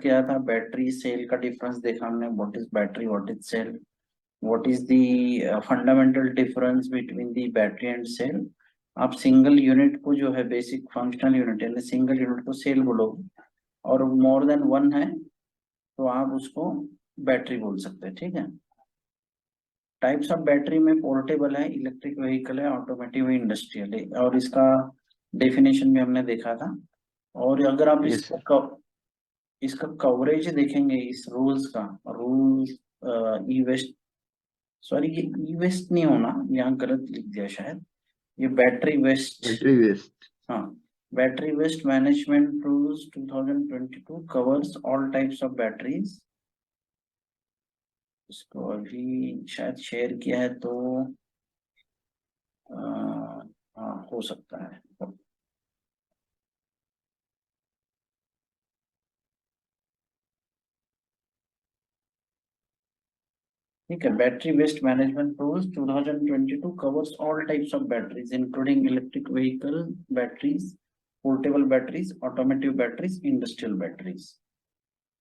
किया था, battery cell का डिफरेंस देखा हमने, what is battery, what is cell, what is the fundamental difference between the battery and cell. आप single unit को जो है बेसिक फंक्शनल यूनिट यानी सिंगल यूनिट को सेल बोलोगे, और मोर देन वन है तो आप उसको बैटरी बोल सकते हैं, ठीक है। टाइप्स ऑफ बैटरी में पोर्टेबल है, इलेक्ट्रिक व्हीकल है, ऑटोमेटिव है, इंडस्ट्रियल है, और इसका डेफिनेशन भी हमने देखा था। और अगर आप यस सर। इसका कवरेज देखेंगे, इस रूल्स का, रूल्स ई वेस्ट, सॉरी ये ई वेस्ट नहीं होना, यहाँ गलत लिख दिया शायद, ये बैटरी वेस्ट। Battery waste. हाँ, battery waste management rules 2022 covers all types of batteries. इसको अभी शायद शेयर किया है तो हाँ हो सकता है। ठीक है, battery waste management rules 2022 covers all types of batteries including electric vehicle batteries, portable batteries, automotive batteries, industrial batteries.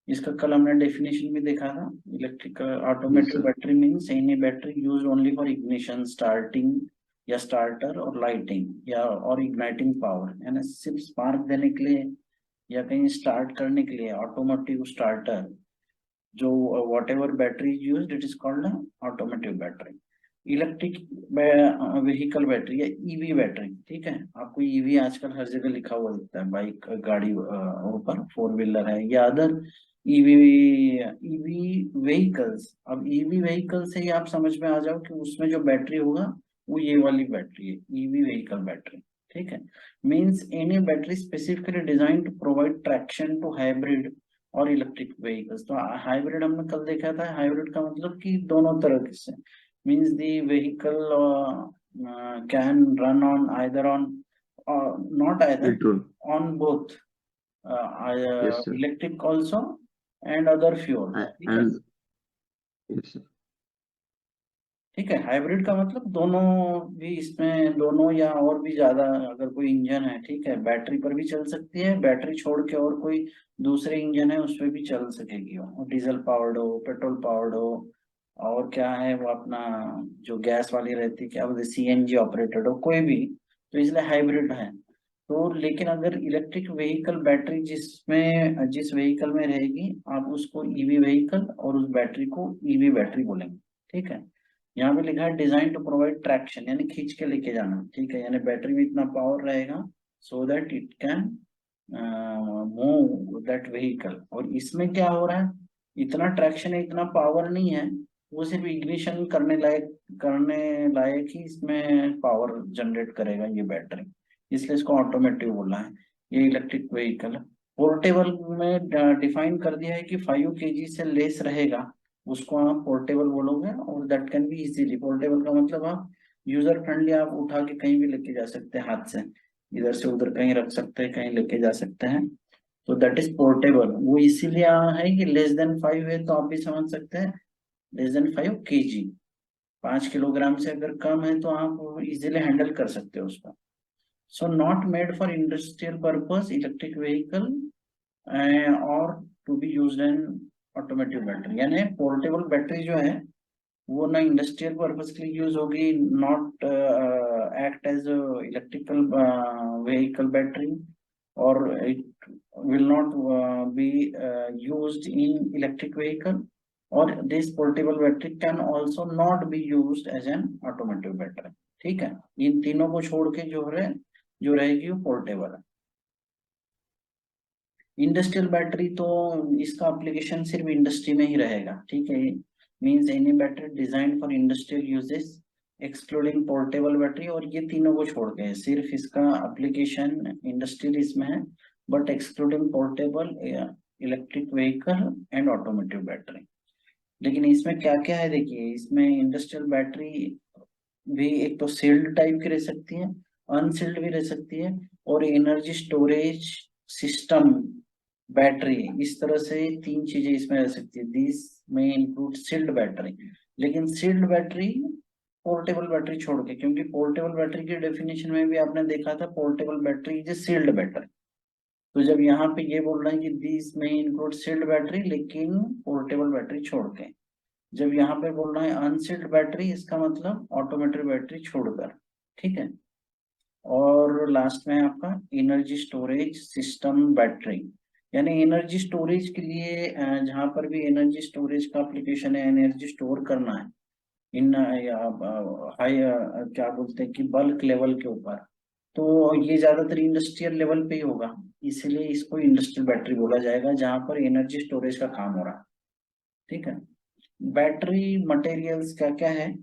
इसका कल हमने डेफिनेशन भी देखा था। Electric yes automotive sir. Battery means any battery use only for ignition, starting या starter और lighting या और इग्नाइटिंग पावर, यानी सिर्फ स्पार्क देने के लिए या कहीं स्टार्ट करने के लिए ऑटोमेटिव स्टार्टर, जो what ever battery use it is called automotive battery. Electric vehicle battery या ईवी बैटरी, ठीक है, आपको ईवी आजकल हर जगह लिखा हुआ दिखता है, बाइक गाड़ी ऊपर, फोर व्हीलर है या अदर ईवी, ईवी व्हीकल्स। अब ईवी व्हीकल से ही आप समझ में आ जाओ कि उसमें जो बैटरी होगा वो ये वाली बैटरी है, ईवी व्हीकल बैटरी, ठीक है। Means any battery specifically design to provide traction to hybrid और इलेक्ट्रिक व्हीकल्स। तो हाइब्रिड हमने कल देखा था, हाइब्रिड का मतलब कि दोनों तरह से, means the vehicle can run on either on, not either, petrol. On both yes sir. Electric also and other fuel, ठीक है। And yes sir. ठीक है, हाइब्रिड का मतलब दोनों भी, इसमें दोनों या और भी ज्यादा, अगर कोई इंजन है, ठीक है, बैटरी पर भी चल सकती है, बैटरी छोड़ के और कोई दूसरे इंजन है उस पर भी चल सकेगी, वो डीजल पावर्ड हो, पेट्रोल पावर्ड हो, और क्या है वो अपना जो गैस वाली रहती है, क्या बोलते, सीएनजी ऑपरेटेड हो, कोई भी, तो इसलिए हाइब्रिड है। तो लेकिन अगर इलेक्ट्रिक व्हीकल बैटरी जिसमें जिस व्हीकल में रहेगी, आप उसको ईवी व्हीकल और उस बैटरी को ईवी बैटरी बोलेंगे, ठीक है। यहाँ पे लिखा है डिजाइन टू प्रोवाइड ट्रैक्शन, यानी खींच के लेके जाना, ठीक है, यानी बैटरी में इतना पावर रहेगा so that it can move that vehicle. और इसमें क्या हो रहा है, इतना ट्रैक्शन है, इतना पावर नहीं है, वो सिर्फ इग्निशन करने लायक ही इसमें पावर जनरेट करेगा ये बैटरी, इसलिए इसको ऑटोमेटिव बोला है। ये इलेक्ट्रिक व्हीकल पोर्टेबल में डिफाइन कर दिया है कि 5 kg से लेस रहेगा, उसको आप पोर्टेबल बोलोगे, और that can be easily, portable का मतलब आप यूजर फ्रेंडली, आप उठा के कहीं भी लेके जा सकते हैं, हाथ से इधर से उधर कहीं रख सकते हैं, कहीं लेके जा सकते हैं, तो दैट इज पोर्टेबल। वो इसीलिए है कि लेस देन 5 है, तो आप भी समझ सकते हैं, लेस देन 5 kg, 5 किलोग्राम से अगर कम है तो आप इजीली हैंडल कर सकते हो उसको। So not made for industrial purpose electric vehicle और to be used in automotive battery, यानी पोर्टेबल बैटरी जो है वो ना इंडस्ट्रियल पर्पस के लिए यूज होगी, not act as electrical vehicle battery, और it will not be used in electric vehicle, और this portable battery can also not be used as an automotive battery, ठीक है। इन तीनों को छोड़ के जो रहेगी वो पोर्टेबल है। इंडस्ट्रियल बैटरी तो इसका एप्लीकेशन सिर्फ इंडस्ट्री में ही रहेगा, ठीक है। Means any battery design for industrial uses excluding portable battery, और ये तीनों को छोड़ के सिर्फ इसका एप्लीकेशन इंडस्ट्रियल इसमें है, but excluding portable, electric vehicle and automotive battery. लेकिन इसमें क्या क्या है देखिए, इसमें इंडस्ट्रियल बैटरी भी एक तो सील्ड टाइप की रह सकती है, अनसील्ड भी रह सकती है, और एनर्जी स्टोरेज सिस्टम बैटरी, इस तरह से 3 चीजें इसमें रह सकती है, दिस में इंक्लूड सील्ड बैटरी। लेकिन सील्ड बैटरी पोर्टेबल बैटरी छोड़ के, क्योंकि पोर्टेबल बैटरी की डेफिनेशन में भी आपने देखा था, portable battery is a sealed battery, तो जब यहाँ पे ये बोल रहे हैं कि दिस में इंक्लूड सील्ड बैटरी लेकिन पोर्टेबल बैटरी छोड़ के, जब यहाँ पे बोल रहे हैं अनसील्ड बैटरी, इसका मतलब ऑटोमेटिक बैटरी छोड़कर, ठीक है। और लास्ट में आपका एनर्जी स्टोरेज सिस्टम बैटरी, यानी एनर्जी स्टोरेज के लिए जहां पर भी एनर्जी स्टोरेज का एप्लीकेशन है, एनर्जी स्टोर करना है इन हाई क्या बोलते हैं कि बल्क लेवल के ऊपर, तो ये ज्यादातर इंडस्ट्रियल लेवल पे ही होगा, इसलिए इसको इंडस्ट्रियल बैटरी बोला जाएगा जहां पर एनर्जी स्टोरेज का काम हो रहा है, ठीक है। बैटरी मटेरियल्स क्या क्या है?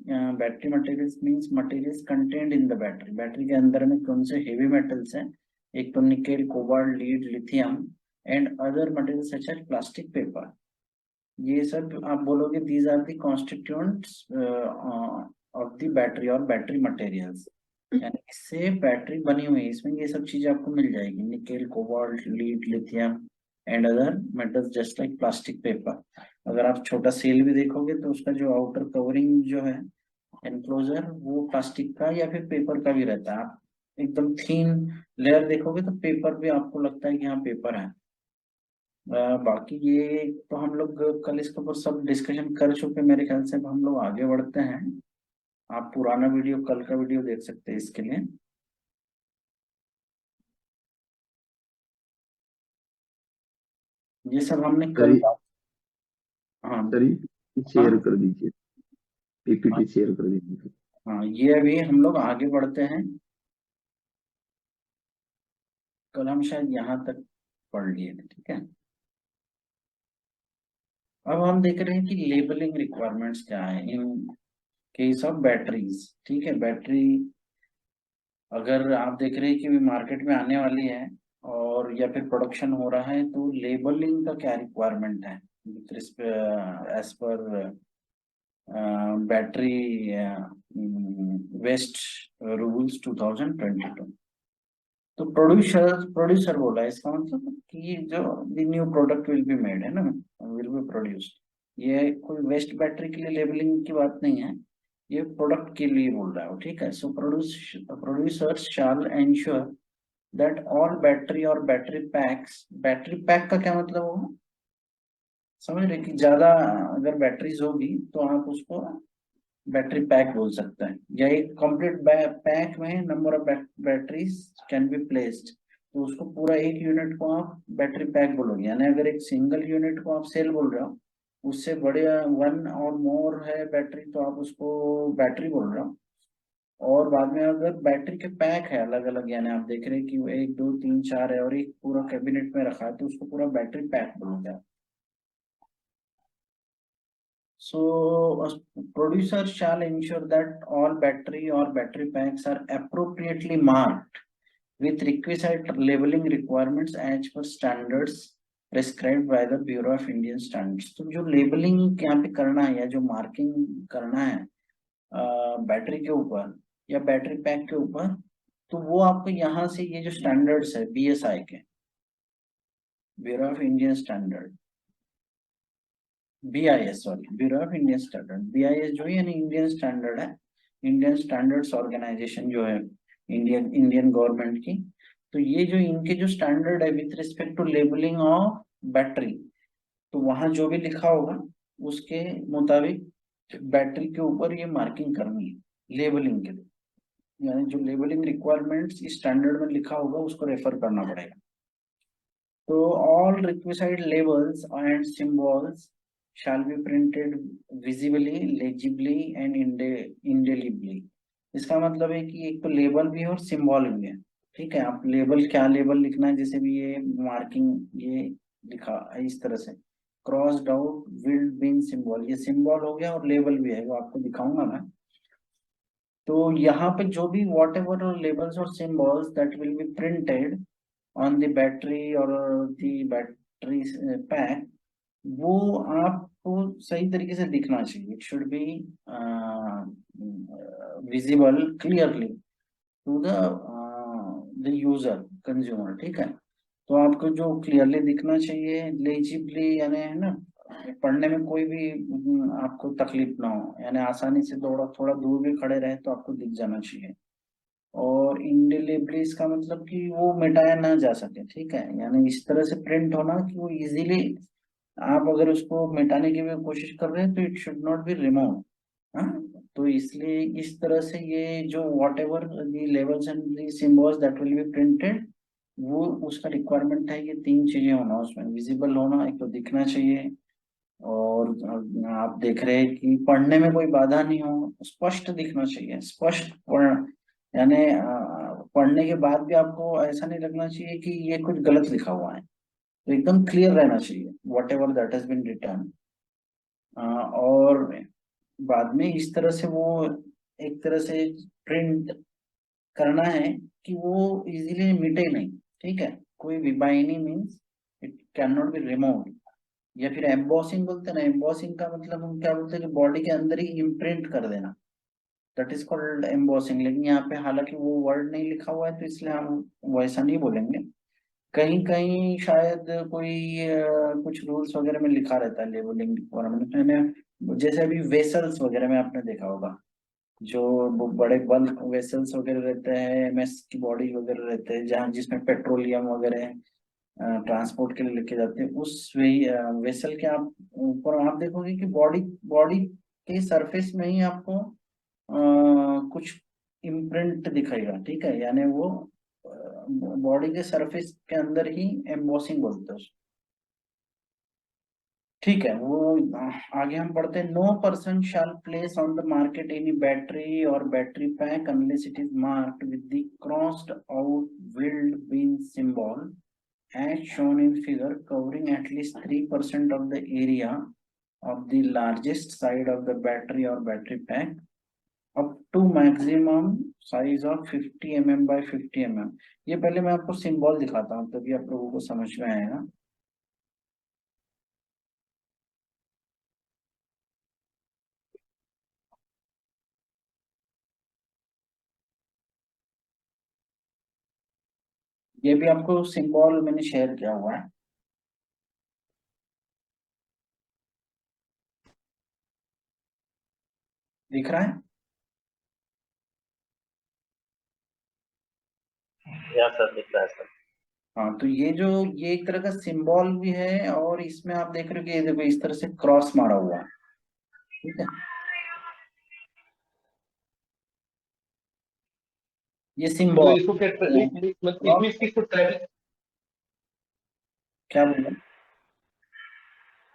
Battery materials means materials contained in the battery, battery के अंदर में कौन से हेवी मेटल्स हैं? एक तो nickel, cobalt, lead, lithium and other materials such as plastic, paper. ये सब आप बोलोगे these are the constituents of the battery और बैटरी मटेरियल्स, यानी इससे बैटरी बनी हुई है, इसमें ये सब चीजें आपको मिल जाएगी, nickel, cobalt, lead, lithium and other metals just like plastic, paper. अगर आप छोटा सेल भी देखोगे तो उसका जो आउटर कवरिंग जो है एनक्लोजर, वो प्लास्टिक का या फिर पेपर का भी रहता है। आप एकदम थीन लेयर देखोगे तो पेपर भी आपको लगता है कि हाँ पेपर है। बाकी ये तो हम लोग कल इसके ऊपर सब डिस्कशन कर चुके, मेरे ख्याल से अब हम लोग आगे बढ़ते हैं। आप पुराना वीडियो, कल का वीडियो देख सकते हैं इसके लिए। ये सब हमने सर कल बात, हाँ सर ये हाँ शेयर कर दीजिए, हाँ पीपीटी शेयर कर दीजिए। हाँ, ये अभी हम लोग आगे बढ़ते हैं। कल हम शायद यहाँ तक पढ़ लिए थे, ठीक है। अब हम देख रहे हैं कि लेबलिंग रिक्वायरमेंट्स क्या है इन केस ऑफ बैटरीज, ठीक है। बैटरी अगर आप देख रहे हैं कि मार्केट में आने वाली है और या फिर प्रोडक्शन हो रहा है, तो लेबलिंग का क्या रिक्वायरमेंट है as per battery waste rules 2022। तो प्रोड्यूसर प्रोड्यूसर बोला है, इसका मतलब कि जो the new product will be made है ना, विल बी प्रोड्यूस्ड, ये कोई वेस्ट बैटरी के लिए लेबलिंग की बात नहीं है, ये प्रोडक्ट के लिए बोल रहा है वो, ठीक है। So producers shall ensure that all battery और बैटरी पैक्स, बैटरी पैक का क्या मतलब होगा, समझ रहे कि ज्यादा अगर बैटरीज होगी तो आप उसको बैटरी पैक बोल सकते हैं, या एक कंप्लीट पैक में number of batteries can be placed, तो उसको पूरा एक यूनिट को आप बैटरी पैक बोलोगे। यानी अगर एक सिंगल यूनिट को आप सेल बोल रहे हो, उससे बड़े वन और मोर है बैटरी, तो आप उसको बैटरी बोल रहे हो। और बाद में अगर बैटरी के पैक है अलग अलग, यानी आप देख रहे हैं कि वो एक दो तीन चार है और एक पूरा कैबिनेट में रखा है, तो उसको पूरा बैटरी पैक बोलोगे आप। So, a producer shall ensure that all battery or battery packs are appropriately marked with requisite labeling requirements as per standards prescribed by the Bureau of Indian Standards। तो जो लेबलिंग यहाँ पे करना है या जो मार्किंग करना है बैटरी के ऊपर या बैटरी पैक के ऊपर, तो वो आपको यहाँ से ये जो स्टैंडर्ड्स है बीएसआई के, bureau of Indian standard, BIS, sorry bureau of Indian standard, BIS जो है यानी इंडियन स्टैंडर्ड है, इंडियन स्टैंडर्ड्स ऑर्गेनाइजेशन जो है इंडियन इंडियन गवर्नमेंट की। तो ये जो इनके जो स्टैंडर्ड है with respect to labelling of battery, तो वहां जो भी लिखा होगा उसके मुताबिक बैटरी के ऊपर ये मार्किंग करनी है लेबलिंग के लिए, यानी जो लेबलिंग रिक्वायरमेंट्स इस स्टैंडर्ड में लिखा होगा उसको रेफर करना पड़ेगा। तो all requisite labels and symbols shall be printed visibly, legibly and indelibly। इसका मतलब है कि एक तो लेबल भी है और सिंबल भी है, ठीक है। आप लेबल, क्या लेबल लिखना है, जैसे भी ये मार्किंग ये लिखा है इस तरह से, crossed out wheeled bin symbol, ये सिंबल हो गया और लेबल भी है, वो आपको दिखाऊंगा मैं। तो यहाँ पे जो भी वॉट एवर लेबल्स और symbols that will be printed on the battery और द बैटरी पैक, वो आपको सही तरीके से दिखना चाहिए, it should be visible clearly to the user consumer, ठीक है। तो आपको जो क्लियरली दिखना चाहिए, लेजिबली यानी है ना, पढ़ने में कोई भी आपको तकलीफ ना हो, यानी आसानी से थोड़ा थोड़ा दूर भी खड़े रहे तो आपको दिख जाना चाहिए। और इंडेलेबली इसका मतलब कि वो मिटाया ना जा सके, ठीक है, यानी इस तरह से प्रिंट होना कि वो इजीली, आप अगर उसको मिटाने की भी कोशिश कर रहे हैं तो it should not be remove. हाँ, तो इसलिए इस तरह से ये जो what ever the levels and the symbols that will be printed, वो उसका रिक्वायरमेंट है, ये तीन चीजें होना उसमें, विजिबल होना, एक तो दिखना चाहिए, और आप देख रहे हैं कि पढ़ने में कोई बाधा नहीं हो, स्पष्ट दिखना चाहिए, स्पष्ट पढ़, यानी पढ़ने के बाद भी आपको ऐसा नहीं लगना चाहिए कि ये कुछ गलत लिखा हुआ है, तो एकदम क्लियर रहना चाहिए whatever that has been written. और बाद में इस तरह से वो एक तरह से प्रिंट करना है कि वो इजीली मिटे नहीं, ठीक है, कोई भी by any means it can not be removed. या फिर एम्बॉसिंग बोलते हैं ना, एम्बॉसिंग का मतलब हम क्या बोलते हैं कि बॉडी के अंदर ही इम्प्रिंट कर देना, दैट इज कॉल्ड एम्बॉसिंग। लेकिन यहाँ पे हालांकि वो वर्ड नहीं लिखा हुआ है तो इसलिए हम वैसा नहीं बोलेंगे, कहीं कहीं शायद कोई कुछ रूल्स वगैरह में लिखा रहता है लेबलिंग रिक्वायरमेंट में, जैसे अभी वेसल्स वगैरह में आपने देखा होगा, जो वो बड़े बल्क वेसल्स वगैरह रहते हैं, एमएस की बॉडी वगैरह रहते हैं, जहाँ जिसमें पेट्रोलियम वगैरह ट्रांसपोर्ट के लिए लेके जाते हैं, उस वेसल के आप ऊपर आप देखोगे कि बॉडी बॉडी के सरफेस में ही आपको कुछ इम्प्रिंट दिखेगा, ठीक है, यानी वो बॉडी के सरफेस के अंदर ही एम्बोसिंग बोलते हैं उसको। ठीक है, वो आगे हम पढ़ते हैं, no person shall place on the market any battery और battery pack unless it is marked with the crossed out wheeled bin symbol as shown in figure covering at least 3% of the area of the largest side of the battery or battery pack up to maximum size of 50 mm by 50 mm। ये पहले मैं आपको symbol दिखाता हूँ तभी आप लोगों को समझ में आएगा। ये भी आपको सिंबल मैंने शेयर किया हुआ है, दिख रहा है? या सर दिख रहा है सर। हाँ, तो ये एक तरह का सिंबल भी है, और इसमें आप देख रहे हो कि ये देखो इस तरह से क्रॉस मारा हुआ है, ठीक है, ये मतलब सिंबल। इसको क्या मतलब इसमें इसको ट्रैक क्या बोल रहे हैं?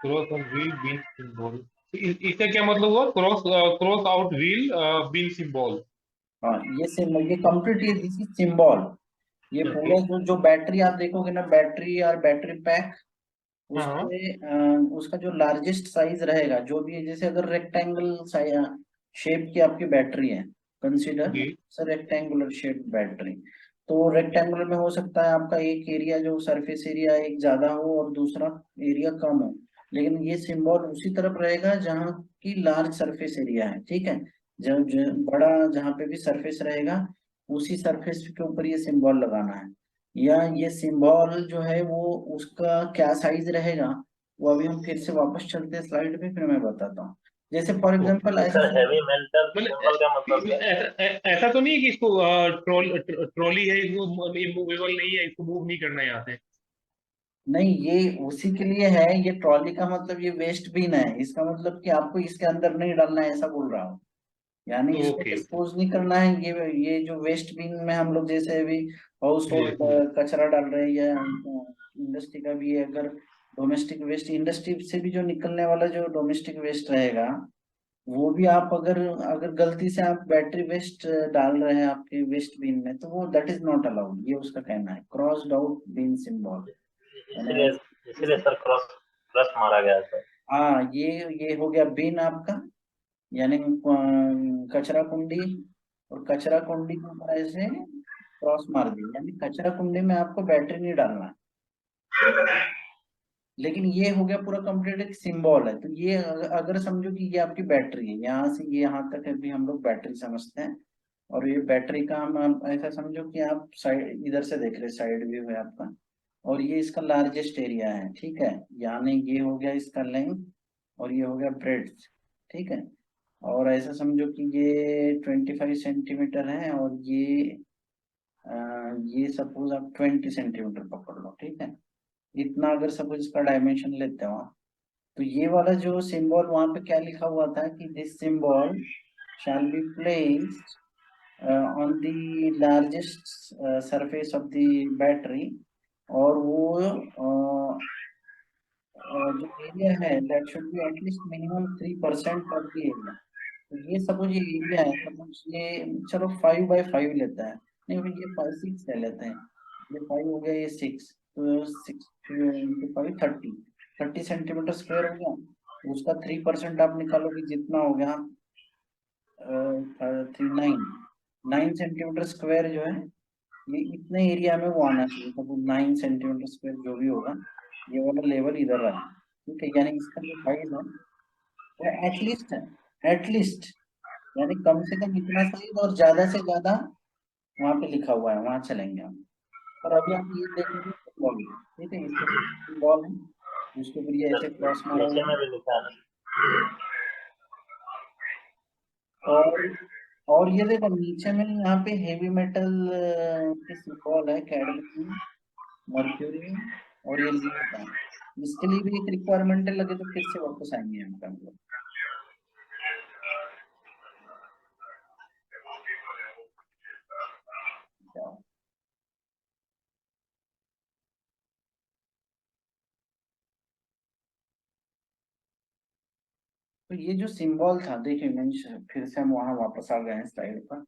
Cross on wheel bin symbol, इसका क्या मतलब हुआ? Cross out wheel bin symbol. हाँ, ये कंप्लीट, ये दिस इज सिंबल। ये ओके। पूरे जो बैटरी आप देखोगे ना, बैटरी और बैटरी पैक, हाँ हाँ। उसके उसका जो लार्जेस्ट साइज रहेगा जो भी है, जैसे अगर रेक्टेंगल शेप की आपकी बैटरी है, कंसीडर जी रेक्टेंगुलर शेप बैटरी, तो रेक्टेंगुलर में हो सकता है आपका एक एरिया जो सरफेस एरिया एक ज्यादा हो और दूसरा एरिया कम हो, लेकिन ये सिंबल उसी तरफ रहेगा जहाँ की लार्ज सरफेस एरिया है, ठीक है, जब बड़ा जहाँ पे भी सरफेस रहेगा उसी सरफेस के ऊपर ये सिंबल लगाना है। या ये सिंबल जो है वो उसका क्या साइज रहेगा, वो अभी हम फिर से वापस चलते हैं स्लाइड पे, फिर मैं बताता हूँ। जैसे फॉर ओके। एग्जांपल ऐसा सर समझो, हैवी मेटल मतलब सिंबल का मतलब क्या है? ऐसा तो नहीं है कि इसको ट्रॉली है, इसको मूवेबल नहीं है, इसको मूव नहीं करना है यहाँ से? नहीं ये उसी के लिए है, ये ट्रॉली का मतलब ये वेस्ट बिन है, इसका मतलब कि आपको इसके अंदर नहीं डालना है ऐसा बोल रहा हूँ, यानी इसको ओके ओके। डिस्पोज नहीं करना है, ये जो वेस्ट बिन में हम लोग जैसे अभी हाउस जी होल्ड जी। कचरा डाल रहे हैं, या इंडस्ट्री का भी है, अगर डोमेस्टिक वेस्ट इंडस्ट्री से भी जो निकलने वाला जो डोमेस्टिक वेस्ट रहेगा, वो भी आप अगर अगर गलती से आप बैटरी वेस्ट डाल रहे हैं आपके वेस्ट बिन में, तो वो दैट इज नॉट अलाउड, ये उसका कहना है, क्रॉस्ड आउट बिन सिंबल, इसीलिए इसीलिए सर क्रॉस क्रॉस मारा गया है सर। हाँ, ये हो गया बिन आपका, यानी कचरा कुंडी, और कचरा कुंडी के ऊपर ऐसे क्रॉस मार दी, यानी कचरा कुंडी में आपको बैटरी नहीं डालना है। लेकिन ये हो गया पूरा कंप्लीट एक सिंबल है, तो ये अगर समझो कि ये आपकी बैटरी है, यहाँ से ये यहाँ तक अभी हम लोग बैटरी समझते हैं, और ये बैटरी का हम आप ऐसा समझो कि आप साइड इधर से देख रहे साइड व्यू है आपका, और ये इसका लार्जेस्ट एरिया है, ठीक है, यानी ये हो गया इसका लेंथ और ये हो गया ब्रेड्थ, ठीक है, और ऐसा समझो कि ये 25 सेंटीमीटर है और ये सपोज आप 20 सेंटीमीटर पकड़ लो, ठीक है। इतना अगर सपोज इसका डायमेंशन लेते हो आप, तो ये वाला जो सिंबल वहां पे क्या लिखा हुआ था कि this symbol shall be placed on the largest surface of the battery, और वो जो एरिया है that should be at least minimum 3% of the area. तो ये सपोज ये एरिया है, सपोज ये चलो 5/5 लेता है, नहीं भाई ये 6 ले लेते हैं, ये 5 हो गया, ये 6, तो 6 × 5 30 सेंटीमीटर स्क्वायर हो गया। उसका 3% आप निकालोगे, जितना हो गया 9 सेंटीमीटर स्क्वायर जो है, ये इतने एरिया में वो आना चाहिए। सपोज 9 सेंटीमीटर स्क्वायर जो भी होगा, ये वाला लेवल इधर आए, ठीक है। यानी इसका जो साइज है वो एटलीस्ट है, एटलीस्ट यानी कम से कम इतना साइज, और ज्यादा से ज्यादा वहां पे लिखा हुआ है, वहां चलेंगे हम। और अभी हम ये देखेंगे सिंबल, ठीक है। इसके सिंबल है, उसके ऊपर ये सर ऐसे क्रॉस मारा नीचे हुआ में है। भी लिखा है ना। और ये देखो नीचे में यहाँ पे हेवी मेटल के सिंबल है, कैडमियम, मर्क्यूरी और ये लीड है। इसके लिए भी एक रिक्वायरमेंट लगे तो फिर से वापस आएंगे यहाँ पे हम लोग। तो ये जो सिंबल था, देखिए मैं फिर से हम वहां वापस आ गए हैं स्लाइड पर।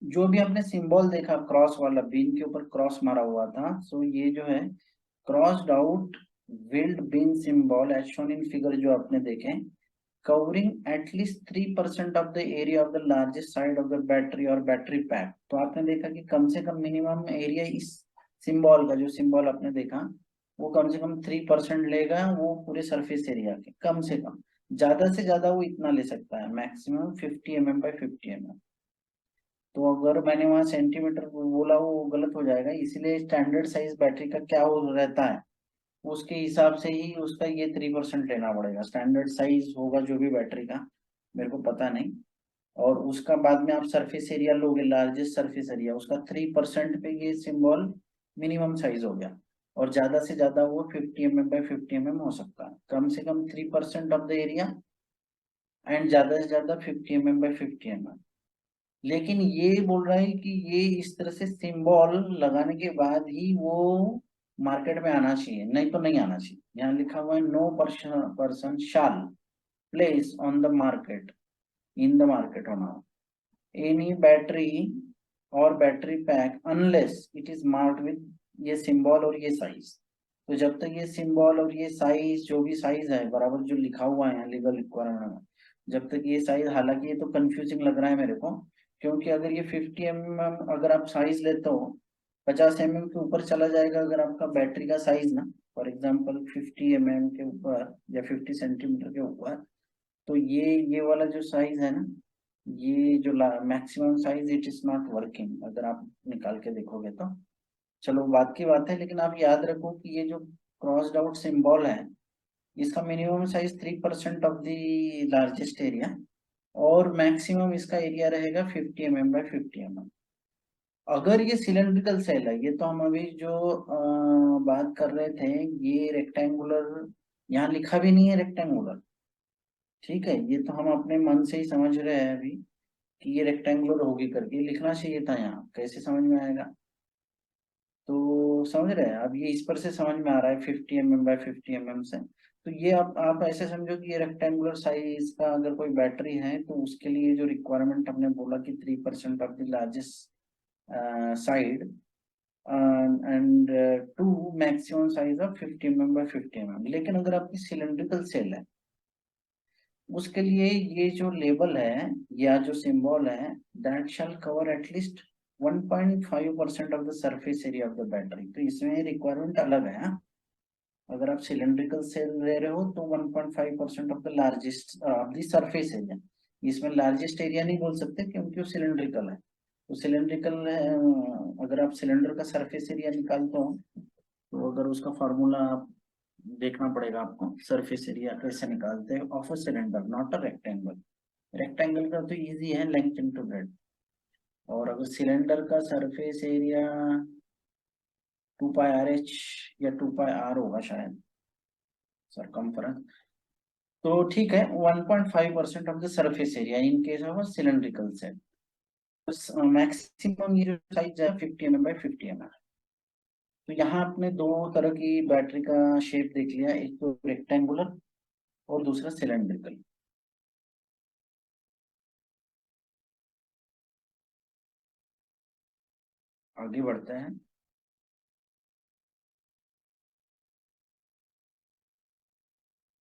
जो भी आपने सिंबल देखा क्रॉस वाला, बीन के ऊपर क्रॉस मारा हुआ था, सो ये जो है crossed out wheeled bin symbol as shown in figure जो आपने देखे, covering at least 3% of the area of the largest side of the battery और बैटरी पैक। तो आपने देखा कि कम से कम मिनिमम एरिया इस सिंबल का, जो सिंबल आपने देखा वो कम से कम 3% लेगा, वो पूरे सरफेस एरिया के कम से कम। ज्यादा से ज्यादा वो इतना ले सकता है, मैक्सिमम 50 mm by 50 mm। तो अगर मैंने वहां सेंटीमीटर बोला वो गलत हो जाएगा, इसलिए स्टैंडर्ड साइज बैटरी का क्या हो रहता है, उसके हिसाब से ही उसका ये 3% लेना पड़ेगा। स्टैंडर्ड साइज होगा जो भी बैटरी का, मेरे को पता नहीं। और उसका बाद में आप सरफेस एरिया लोगे, लार्जेस्ट सरफेस एरिया, उसका 3% पे ये सिंबल मिनिमम साइज हो गया। और ज्यादा से ज्यादा वो 50 mm by 50 mm हो सकता है, कम से कम 3% ऑफ द एरिया, एंड ज्यादा से ज्यादा 50 mm by 50 mm। लेकिन ये बोल रहा है कि ये इस तरह से सिंबल लगाने के बाद ही वो मार्केट में आना चाहिए, नहीं तो नहीं आना चाहिए। यहाँ लिखा हुआ है no person shall place on the market, in the market होना एनी बैटरी और battery pack unless it is marked with ये सिंबल और ये साइज। तो जब तक ये सिंबल और ये साइज, जो भी साइज है बराबर जो लिखा हुआ है लीगल रिक्वायरमेंट में, जब तक ये साइज, हालांकि ये तो कंफ्यूजिंग लग रहा है मेरे को, क्योंकि अगर ये 50 mm अगर आप साइज लेते हो, 50 mm के ऊपर चला जाएगा अगर आपका बैटरी का साइज ना, फॉर एग्जाम्पल 50 mm के ऊपर या 50 सेंटीमीटर के ऊपर, तो ये वाला जो साइज है ना, ये जो maximum size, it is not working अगर आप निकाल के देखोगे तो। चलो बात की बात है, लेकिन आप याद रखो कि ये जो क्रॉस्ड आउट सिंबल है, इसका minimum size 3% of the largest area, और मैक्सिमम इसका एरिया रहेगा 50 mm by 50 mm। अगर ये सिलेंड्रिकल सेल है, ये तो हम अभी जो बात कर रहे थे, ये रेक्टेंगुलर, यहाँ लिखा भी नहीं है रेक्टेंगुलर, ठीक है। ये तो हम अपने मन से ही समझ रहे हैं अभी कि ये रेक्टेंगुलर होगी करके, लिखना चाहिए था यहाँ, कैसे समझ में आएगा। तो समझ रहे हैं अब, ये इस पर से समझ में आ रहा है 50 mm by 50 mm से। तो ये आप ऐसे समझो कि ये रेक्टेंगुलर साइज का अगर कोई बैटरी है, तो उसके लिए जो रिक्वायरमेंट हमने बोला कि 3% of the largest side and to maximum size of 50 mm by 50 mm। लेकिन अगर आपकी सिलेंड्रिकल सेल है, उसके लिए ये जो लेबल है या जो सिंबल है, that shell cover at least 1.5% of the surface area of the battery. तो इसमें रिक्वायरमेंट अलग है, हाँ? अगर आप सिलेंड्रिकल सेल ले रहे हो तो 1.5% of the largest of the surface area. इसमें लार्जेस्ट एरिया नहीं बोल सकते क्योंकि वो सिलेंड्रिकल है, तो सिलेंड्रिकल, अगर आप सिलेंडर का सरफेस एरिया निकालते हो तो अगर उसका फार्मूला आप देखना पड़ेगा आपको, सरफेस एरिया कैसे निकालते हैं of a cylinder, not a rectangle. Rectangle का तो इजी है, लेंथ इनटू ब्रेड्थ। और अगर सिलेंडर का सरफेस एरिया 2πRH या 2πR होगा शायद, सरकमफ्रेंस, तो ठीक है, 1.5% of the surface area in case of cylindrical cell. Maximum ये साइज है 50 mm by 50 mm। तो यहाँ आपने दो तरह की बैटरी का शेप देख लिया, एक तो रेक्टेंगुलर और दूसरा सिलेंड्रिकल। आगे बढ़ते हैं।